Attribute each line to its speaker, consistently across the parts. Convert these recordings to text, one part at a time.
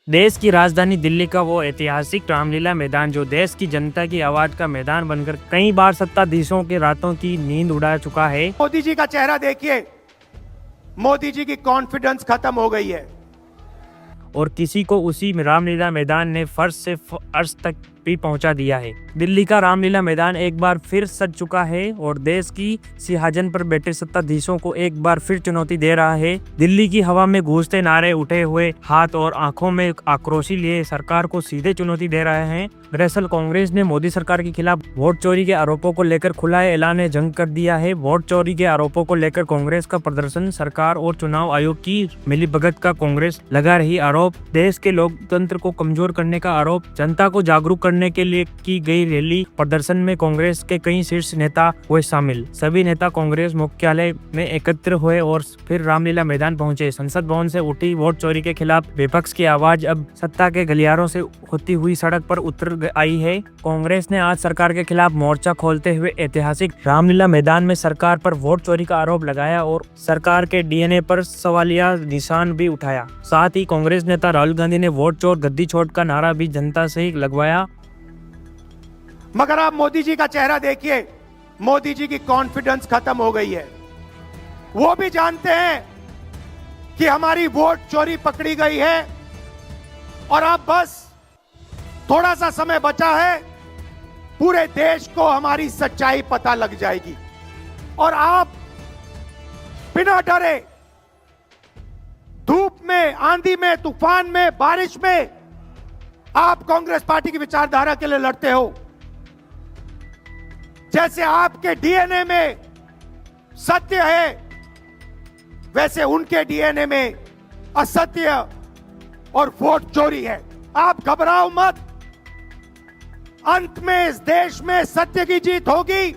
Speaker 1: देश की राजधानी दिल्ली का वो ऐतिहासिक रामलीला मैदान जो देश की जनता की आवाज का मैदान बनकर कई बार सत्ताधीशों के रातों की नींद उड़ा चुका है।
Speaker 2: मोदी जी का चेहरा देखिए, मोदी जी की कॉन्फिडेंस खत्म हो गई है।
Speaker 1: और किसी को उसी रामलीला मैदान ने फर्श से अर्श तक भी पहुंचा दिया है। दिल्ली का रामलीला मैदान एक बार फिर सज चुका है और देश की सिंहासन पर बैठे सत्ताधीशों को एक बार फिर चुनौती दे रहा है। दिल्ली की हवा में गूंजते नारे, उठे हुए हाथ और आंखों में आक्रोशी लिए सरकार को सीधे चुनौती दे रहे हैं। दरअसल कांग्रेस ने मोदी सरकार के खिलाफ वोट चोरी के आरोपों को लेकर खुला ऐलान जंग कर दिया है। वोट चोरी के आरोपों को लेकर कांग्रेस का प्रदर्शन, सरकार और चुनाव आयोग की मिलीभगत का कांग्रेस लगा रही आरोप, देश के लोकतंत्र को कमजोर करने का आरोप, जनता को जागरूक करने के लिए की गई रैली प्रदर्शन में कांग्रेस के कई शीर्ष नेता हुए शामिल। सभी नेता कांग्रेस मुख्यालय में एकत्र हुए और फिर रामलीला मैदान पहुंचे। संसद भवन से उठी वोट चोरी के खिलाफ विपक्ष की आवाज अब सत्ता के गलियारों से होती हुई सड़क पर उतर आई है। कांग्रेस ने आज सरकार के खिलाफ मोर्चा खोलते हुए ऐतिहासिक रामलीला मैदान में सरकार पर वोट चोरी का आरोप लगाया और सरकार के डीएनए पर सवालिया निशान भी उठाया। साथ ही कांग्रेस नेता राहुल गांधी ने वोट चोर गद्दी छोड़ का नारा भी जनता से ही लगवाया।
Speaker 2: मगर आप मोदी जी का चेहरा देखिए, मोदी जी की कॉन्फिडेंस खत्म हो गई है। वो भी जानते हैं कि हमारी वोट चोरी पकड़ी गई है और अब बस थोड़ा सा समय बचा है, पूरे देश को हमारी सच्चाई पता लग जाएगी और आप बिना डरे धूप में, आंधी में, तूफान में, बारिश में आप कांग्रेस पार्टी की विचारधारा के लिए लड़ते हो। जैसे आपके डीएनए में सत्य है, वैसे उनके डीएनए में असत्य और वोट चोरी है। आप घबराओ मत, अंत में इस देश में सत्य की जीत होगी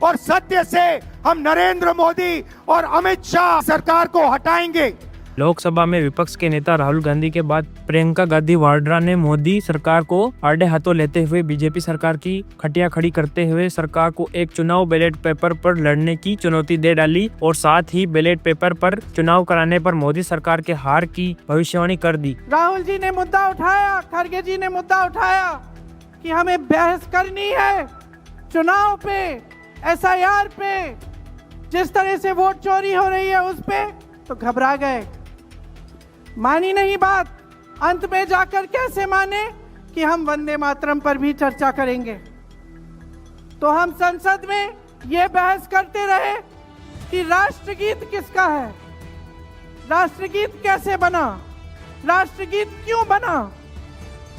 Speaker 2: और सत्य से हम नरेंद्र मोदी और अमित शाह सरकार को हटाएंगे।
Speaker 1: लोकसभा में विपक्ष के नेता राहुल गांधी के बाद प्रियंका गांधी वाड्रा ने मोदी सरकार को आड़े हाथों लेते हुए बीजेपी सरकार की खटिया खड़ी करते हुए सरकार को एक चुनाव बैलेट पेपर पर लड़ने की चुनौती दे डाली और साथ ही बैलेट पेपर पर चुनाव कराने पर मोदी सरकार के हार की भविष्यवाणी कर दी।
Speaker 3: राहुल जी ने मुद्दा उठाया, खड़गे जी ने मुद्दा उठाया कि हमें बहस करनी है चुनाव पे, एसआईआर पे, जिस तरह से वोट चोरी हो रही है उस पे, तो घबरा गए, मानी नहीं बात। अंत में जाकर कैसे माने कि हम वंदे मातरम पर भी चर्चा करेंगे। तो हम संसद में ये बहस करते रहे कि राष्ट्रगीत किसका है, राष्ट्रगीत कैसे बना, राष्ट्रगीत क्यों बना,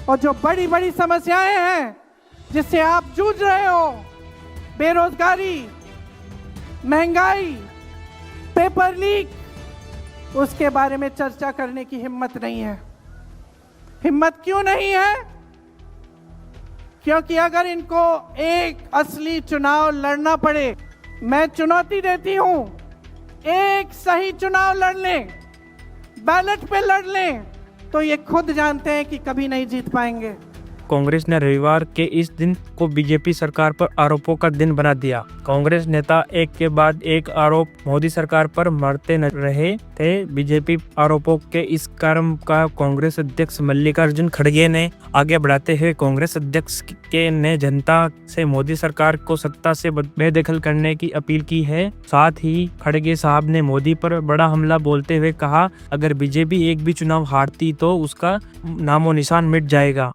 Speaker 3: और जो बड़ी बड़ी समस्याएं हैं जिससे आप जूझ रहे हो, बेरोजगारी, महंगाई, पेपर लीक, उसके बारे में चर्चा करने की हिम्मत नहीं है। हिम्मत क्यों नहीं है? क्योंकि अगर इनको एक असली चुनाव लड़ना पड़े, मैं चुनौती देती हूं, एक सही चुनाव लड़ लें, बैलेट पे लड़ लें, तो ये खुद जानते हैं कि कभी नहीं जीत पाएंगे।
Speaker 1: कांग्रेस ने रविवार के इस दिन को बीजेपी सरकार पर आरोपों का दिन बना दिया। कांग्रेस नेता एक के बाद एक आरोप मोदी सरकार पर मरते न रहे थे। बीजेपी आरोपों के इस क्रम का कांग्रेस अध्यक्ष मल्लिकार्जुन खड़गे ने आगे बढ़ाते हुए कांग्रेस अध्यक्ष के ने जनता से मोदी सरकार को सत्ता से बेदखल करने की अपील की है। साथ ही खड़गे साहब ने मोदी पर बड़ा हमला बोलते हुए कहा, अगर बीजेपी एक भी चुनाव हारती तो उसका नामो निशान मिट जाएगा।